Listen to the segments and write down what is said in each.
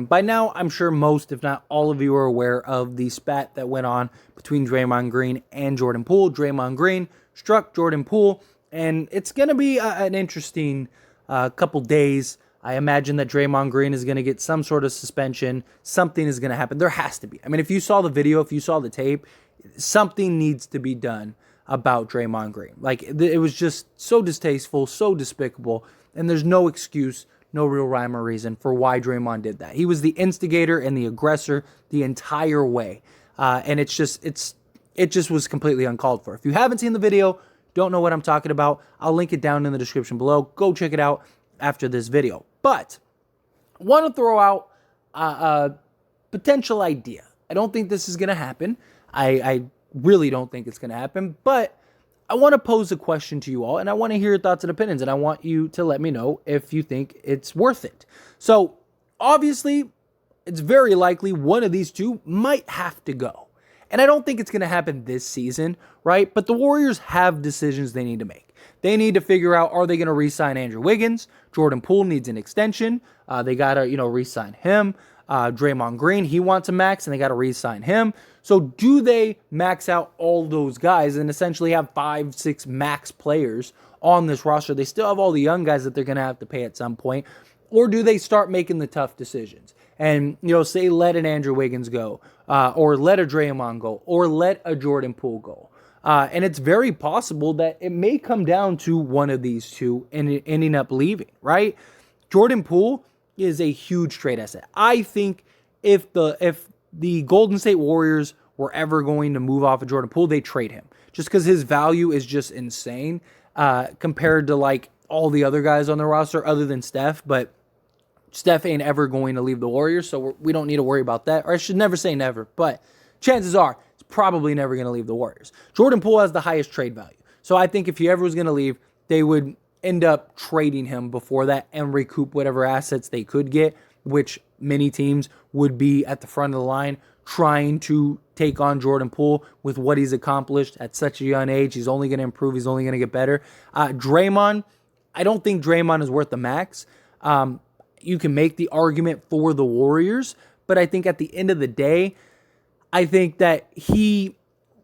By now, I'm sure most, if not all of you, are aware of the spat that went on between Draymond Green and Jordan Poole. Draymond Green struck Jordan Poole, and it's going to be an interesting couple days. I imagine that Draymond Green is going to get some sort of suspension. Something is going to happen. There has to be. I mean, if you saw the video, if you saw the tape, something needs to be done about Draymond Green. Like, it was just so distasteful, so despicable, and there's no excuse, no real rhyme or reason for why Draymond did that. He was the instigator and the aggressor the entire way, and it just was completely uncalled for. If you haven't seen the video, don't know what I'm talking about, I'll link it down in the description below. Go check it out after this video. But I want to throw out a potential idea. I don't think this is going to happen. I really don't think it's going to happen, but I want to pose a question to you all, and I want to hear your thoughts and opinions, and I want you to let me know if you think it's worth it. So, obviously, it's very likely one of these two might have to go. And I don't think it's going to happen this season, right? But the Warriors have decisions they need to make. They need to figure out, are they going to re-sign Andrew Wiggins? Jordan Poole needs an extension. They got to, re-sign him. Draymond Green, he wants a max, and they got to re-sign him. So do they max out all those guys and essentially have 5-6 max players on this roster? They still have all the young guys that they're going to have to pay at some point. Or do they start making the tough decisions? And, say let an Andrew Wiggins go, or let a Draymond go, or let a Jordan Poole go. And it's very possible that it may come down to one of these two and ending up leaving, right? Jordan Poole is a huge trade asset. I think if the Golden State Warriors were ever going to move off of Jordan Poole, they trade him. Just because his value is just insane compared to like all the other guys on the roster other than Steph. But Steph ain't ever going to leave the Warriors, so we don't need to worry about that. Or I should never say never, but chances are it's probably never going to leave the Warriors. Jordan Poole has the highest trade value. So I think if he ever was going to leave, they would end up trading him before that and recoup whatever assets they could get, which many teams would be at the front of the line trying to take on Jordan Poole with what he's accomplished at such a young age. He's only going to improve. He's only going to get better. Draymond, I don't think Draymond is worth the max. You can make the argument for the Warriors, but I think at the end of the day, I think that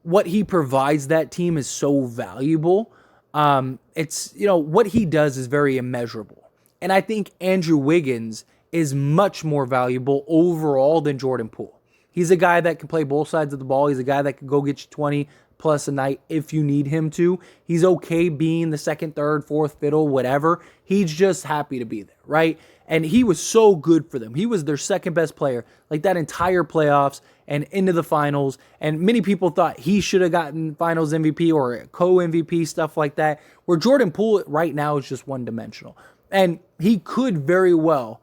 what he provides that team is so valuable. It's, what he does is very immeasurable. And I think Andrew Wiggins is much more valuable overall than Jordan Poole. He's a guy that can play both sides of the ball. He's a guy that can go get you 20 plus a night if you need him to. He's okay being the second, third, fourth fiddle, whatever. He's just happy to be there, right? And he was so good for them. He was their second best player, like that entire playoffs and into the finals. And many people thought he should have gotten finals MVP or co-MVP, stuff like that, where Jordan Poole right now is just one-dimensional. And he could very well,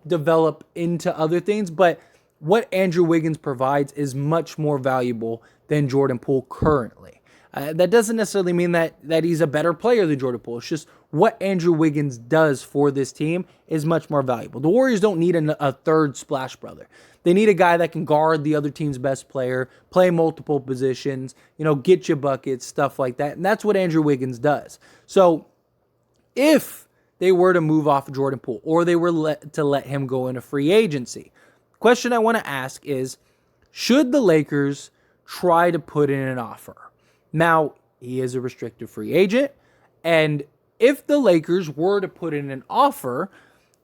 develop into other things, but what Andrew Wiggins provides is much more valuable than Jordan Poole currently. That doesn't necessarily mean that he's a better player than Jordan Poole. It's just what Andrew Wiggins does for this team is much more valuable. The Warriors don't need a third splash brother. They need a guy that can guard the other team's best player, play multiple positions, get you buckets, stuff like that. And that's what Andrew Wiggins does. So if they were to move off of Jordan Poole or they were to let him go into free agency, the question I want to ask is, should the Lakers try to put in an offer? Now, he is a restricted free agent, and if the Lakers were to put in an offer,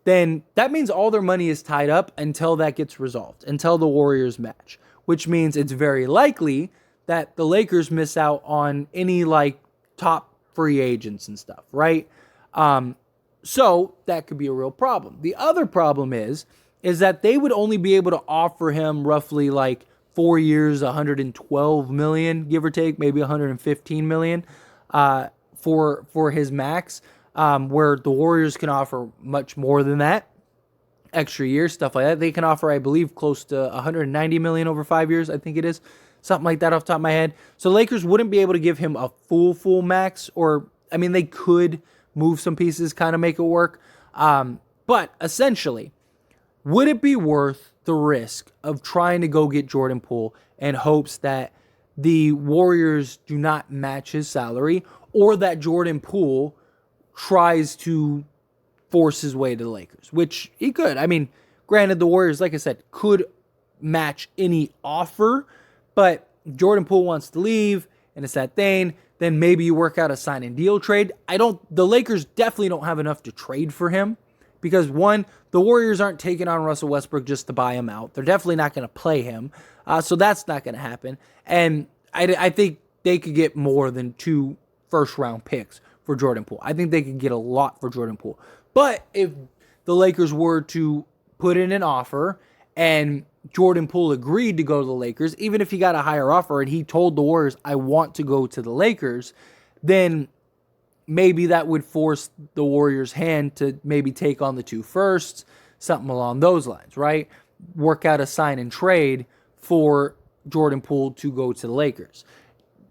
then that means all their money is tied up until that gets resolved, until the Warriors match, which means it's very likely that the Lakers miss out on any top free agents and stuff, right? So that could be a real problem. The other problem is that they would only be able to offer him roughly 4 years, $112 million, give or take, maybe $115 million for his max, where the Warriors can offer much more than that, extra years, stuff like that. They can offer, I believe, close to $190 million over 5 years, I think it is, something like that off the top of my head. So Lakers wouldn't be able to give him a full max, or, they could move some pieces, kind of make it work. But essentially, would it be worth the risk of trying to go get Jordan Poole in hopes that the Warriors do not match his salary, or that Jordan Poole tries to force his way to the Lakers, which he could. Granted, the Warriors, like I said, could match any offer, but Jordan Poole wants to leave, and it's that thing. Then maybe you work out a sign and deal trade. The Lakers definitely don't have enough to trade for him because one, the Warriors aren't taking on Russell Westbrook just to buy him out. They're definitely not going to play him. So that's not going to happen. And I think they could get more than 2 first-round picks for Jordan Poole. I think they could get a lot for Jordan Poole. But if the Lakers were to put in an offer and Jordan Poole agreed to go to the Lakers, even if he got a higher offer and he told the Warriors, I want to go to the Lakers, then maybe that would force the Warriors' hand to maybe take on the 2 firsts, something along those lines, right? Work out a sign and trade for Jordan Poole to go to the Lakers.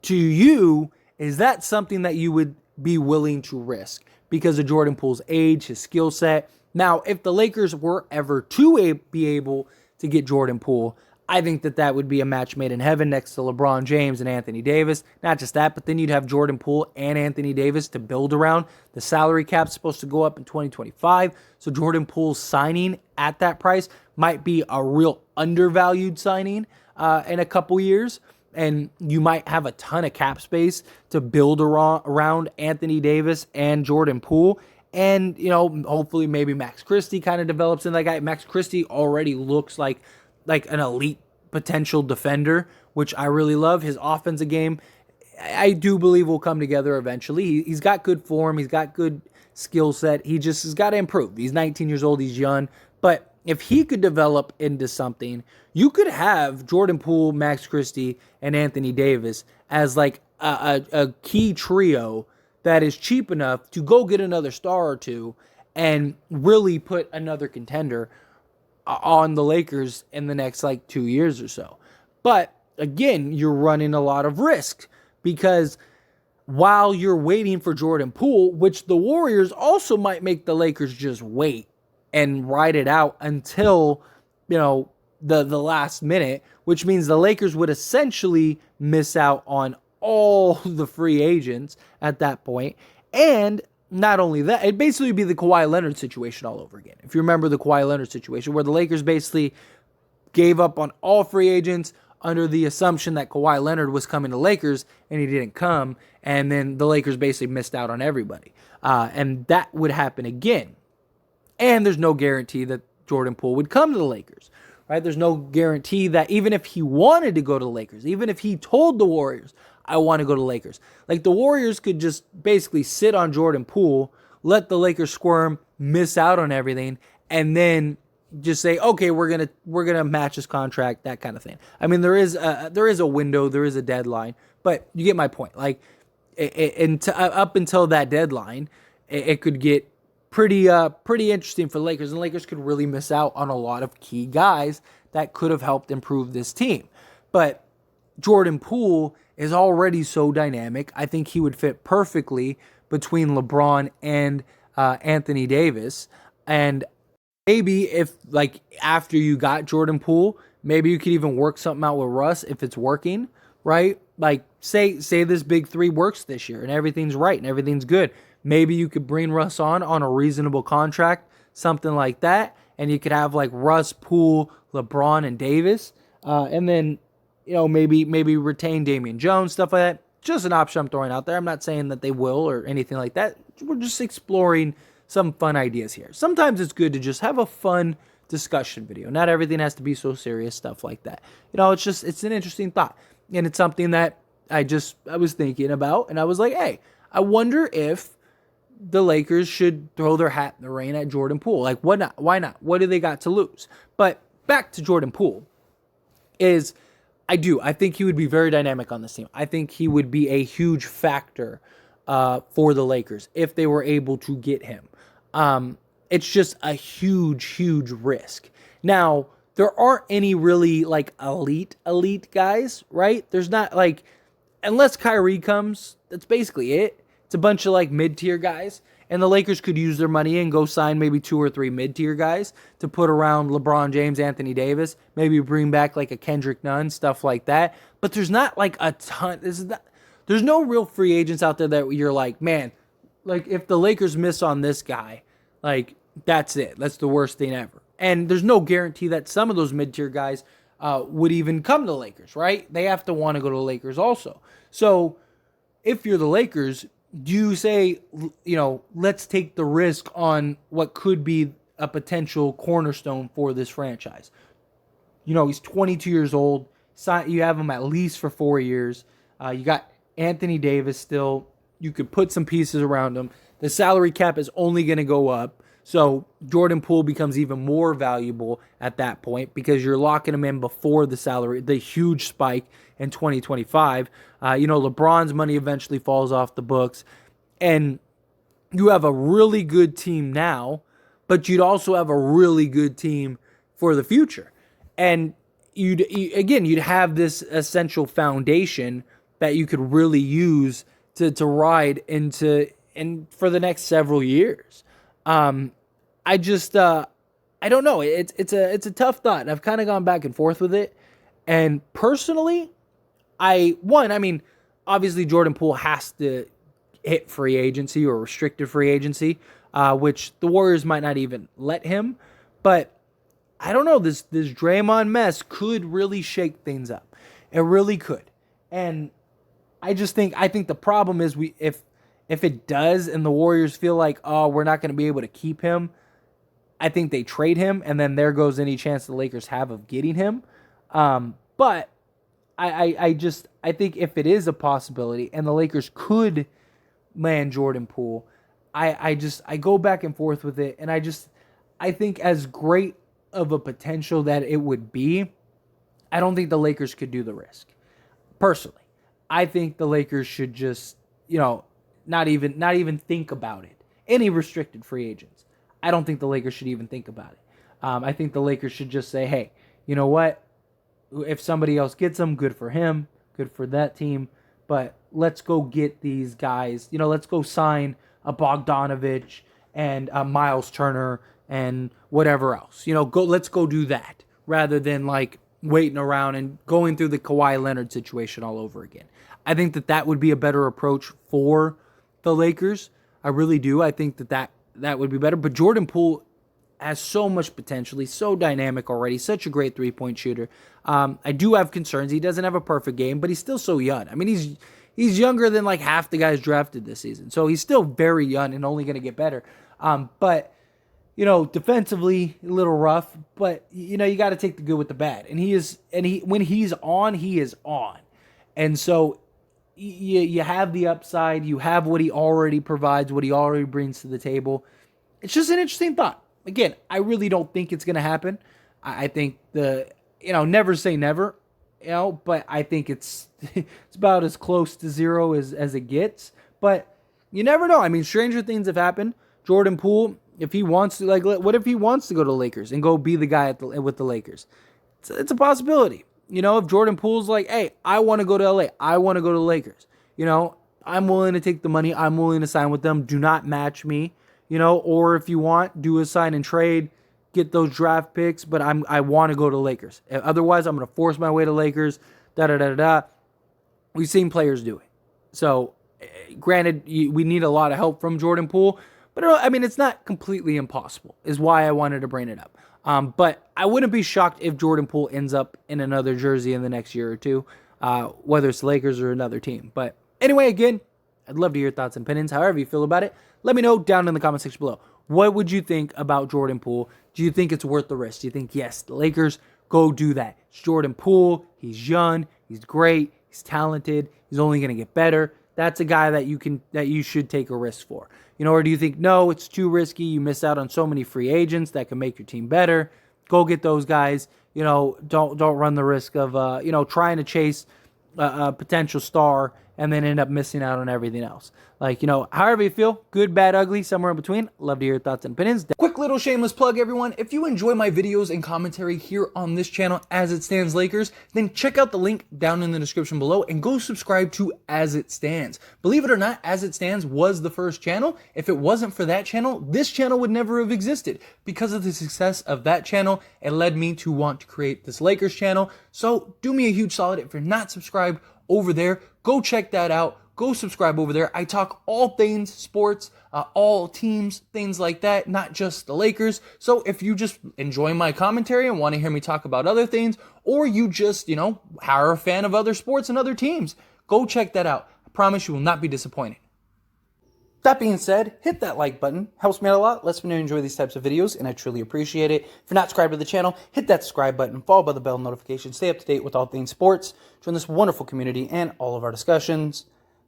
To you, is that something that you would be willing to risk because of Jordan Poole's age, his skill set? Now, if the Lakers were ever to be able to get Jordan Poole, I think that would be a match made in heaven next to LeBron James and Anthony Davis. Not just that, but then you'd have Jordan Poole and Anthony Davis to build around. The salary cap's supposed to go up in 2025, so Jordan Poole's signing at that price might be a real undervalued signing in a couple years, and you might have a ton of cap space to build around Anthony Davis and Jordan Poole. And, hopefully maybe Max Christie kind of develops in that guy. Max Christie already looks like an elite potential defender, which I really love. His offensive game, I do believe, will come together eventually. He's got good form. He's got good skill set. He just has got to improve. He's 19 years old. He's young. But if he could develop into something, you could have Jordan Poole, Max Christie, and Anthony Davis as like a key trio that is cheap enough to go get another star or two and really put another contender on the Lakers in the next 2 years or so. But again, you're running a lot of risk because while you're waiting for Jordan Poole, which the Warriors also might make the Lakers just wait and ride it out until, the last minute, which means the Lakers would essentially miss out on all the free agents at that point. And not only that, it'd basically be the Kawhi Leonard situation all over again. If you remember the Kawhi Leonard situation, where the Lakers basically gave up on all free agents under the assumption that Kawhi Leonard was coming to Lakers, and he didn't come, and then the Lakers basically missed out on everybody. And that would happen again. And there's no guarantee that Jordan Poole would come to the Lakers, right? There's no guarantee that even if he wanted to go to the Lakers, even if he told the Warriors, I want to go to the Lakers, the Warriors could just basically sit on Jordan Poole, let the Lakers squirm, miss out on everything, and then just say, okay, we're gonna match his contract, that kind of thing. I mean, there is a window, there is a deadline, but you get my point. Up until that deadline, it could get pretty interesting for the Lakers, and the Lakers could really miss out on a lot of key guys that could have helped improve this team. But Jordan Poole is already so dynamic. I think he would fit perfectly between LeBron and Anthony Davis. And maybe if after you got Jordan Poole, maybe you could even work something out with Russ if it's working, right? Say this big three works this year and everything's right and everything's good. Maybe you could bring Russ on a reasonable contract, something like that, and you could have Russ, Poole, LeBron, and Davis, and then maybe retain Damian Jones, stuff like that. Just an option I'm throwing out there. I'm not saying that they will or anything like that. We're just exploring some fun ideas here. Sometimes it's good to just have a fun discussion video. Not everything has to be so serious, stuff like that. It's an interesting thought. And it's something that I was thinking about, and I was like, hey, I wonder if the Lakers should throw their hat in the ring at Jordan Poole. What not? Why not? What do they got to lose? But back to Jordan Poole I think he would be very dynamic on this team. I think he would be a huge factor for the Lakers if they were able to get him. It's just a huge, huge risk. Now, there aren't any really elite guys, right? There's not unless Kyrie comes, that's basically it. It's a bunch of mid-tier guys. And the Lakers could use their money and go sign maybe 2 or 3 mid-tier guys to put around LeBron James, Anthony Davis, maybe bring back a Kendrick Nunn, stuff like that. But there's not a ton. There's no real free agents out there that you're man, if the Lakers miss on this guy, that's it. That's the worst thing ever. And there's no guarantee that some of those mid-tier guys would even come to the Lakers, right? They have to want to go to the Lakers also. So if you're the Lakers, do you say, let's take the risk on what could be a potential cornerstone for this franchise? He's 22 years old. You have him at least for 4 years. You got Anthony Davis still. You could put some pieces around him. The salary cap is only going to go up. So Jordan Poole becomes even more valuable at that point because you're locking him in before the huge spike in 2025. LeBron's money eventually falls off the books. And you have a really good team now, but you'd also have a really good team for the future. And you'd have this essential foundation that you could really use to ride into and for the next several years. I don't know. It's a tough thought. I've kind of gone back and forth with it. And personally, obviously Jordan Poole has to hit free agency or restricted free agency, which the Warriors might not even let him. But I don't know. This Draymond mess could really shake things up. It really could. And I think the problem is if it does and the Warriors feel like, oh, we're not going to be able to keep him, I think they trade him, and then there goes any chance the Lakers have of getting him. But I think if it is a possibility and the Lakers could land Jordan Poole, I go back and forth with it, and I think as great of a potential that it would be, I don't think the Lakers could do the risk. Personally, I think the Lakers should just, not even think about it. Any restricted free agents, I don't think the Lakers should even think about it. I think the Lakers should just say, hey, you know what? If somebody else gets them, good for him, good for that team. But let's go get these guys. Let's go sign a Bogdanovich and a Miles Turner and whatever else. Let's go do that rather than waiting around and going through the Kawhi Leonard situation all over again. I think that would be a better approach for the Lakers. I really do. I think that would be better. But Jordan Poole has so much potential. He's so dynamic already. Such a great three-point shooter. I do have concerns. He doesn't have a perfect game, but he's still so young. I mean, he's younger than half the guys drafted this season. So he's still very young and only going to get better. But defensively a little rough. But you got to take the good with the bad. And when he's on, he is on. And so you have the upside. You have what he already provides, what he already brings to the table. It's just an interesting thought. Again, I really don't think it's going to happen. I think never say never, but I think it's about as close to zero as it gets. But you never know. I mean, stranger things have happened. Jordan Poole, if he wants to, what if he wants to go to the Lakers and go be the guy with the Lakers? It's a possibility. If Jordan Poole's like, hey, I want to go to LA. I want to go to the Lakers. I'm willing to take the money. I'm willing to sign with them. Do not match me. Or if you want, do a sign and trade, get those draft picks, but I want to go to the Lakers. Otherwise, I'm going to force my way to Lakers, We've seen players do it. So, granted, we need a lot of help from Jordan Poole, but it's not completely impossible, is why I wanted to bring it up. But I wouldn't be shocked if Jordan Poole ends up in another jersey in the next year or two, whether it's the Lakers or another team. But anyway, again, I'd love to hear your thoughts and opinions, however you feel about it. Let me know down in the comment section below. What would you think about Jordan Poole? Do you think it's worth the risk? Do you think, yes, the Lakers, go do that? It's Jordan Poole. He's young. He's great. He's talented. He's only going to get better. That's a guy that you should take a risk for. Or do you think, no, it's too risky. You miss out on so many free agents that can make your team better. Go get those guys. Don't run the risk of, trying to chase a potential star and then end up missing out on everything else. However you feel, good, bad, ugly, somewhere in between. Love to hear your thoughts and opinions. Quick little shameless plug, everyone. If you enjoy my videos and commentary here on this channel, As It Stands Lakers, then check out the link down in the description below and go subscribe to As It Stands. Believe it or not, As It Stands was the first channel. If it wasn't for that channel, this channel would never have existed. Because of the success of that channel, it led me to want to create this Lakers channel. So do me a huge solid. If you're not subscribed over there, go check that out. go subscribe over there. I talk all things sports, all teams, things like that, not just the Lakers. So if you just enjoy my commentary and want to hear me talk about other things, or you just, are a fan of other sports and other teams, go check that out. I promise you will not be disappointed. That being said, hit that like button. Helps me out a lot. Lets me know you enjoy these types of videos, and I truly appreciate it. If you're not subscribed to the channel, hit that subscribe button, followed by the bell notification. Stay up to date with all things sports. Join this wonderful community and all of our discussions.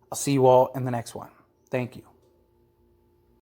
I'll see you all in the next one. Thank you.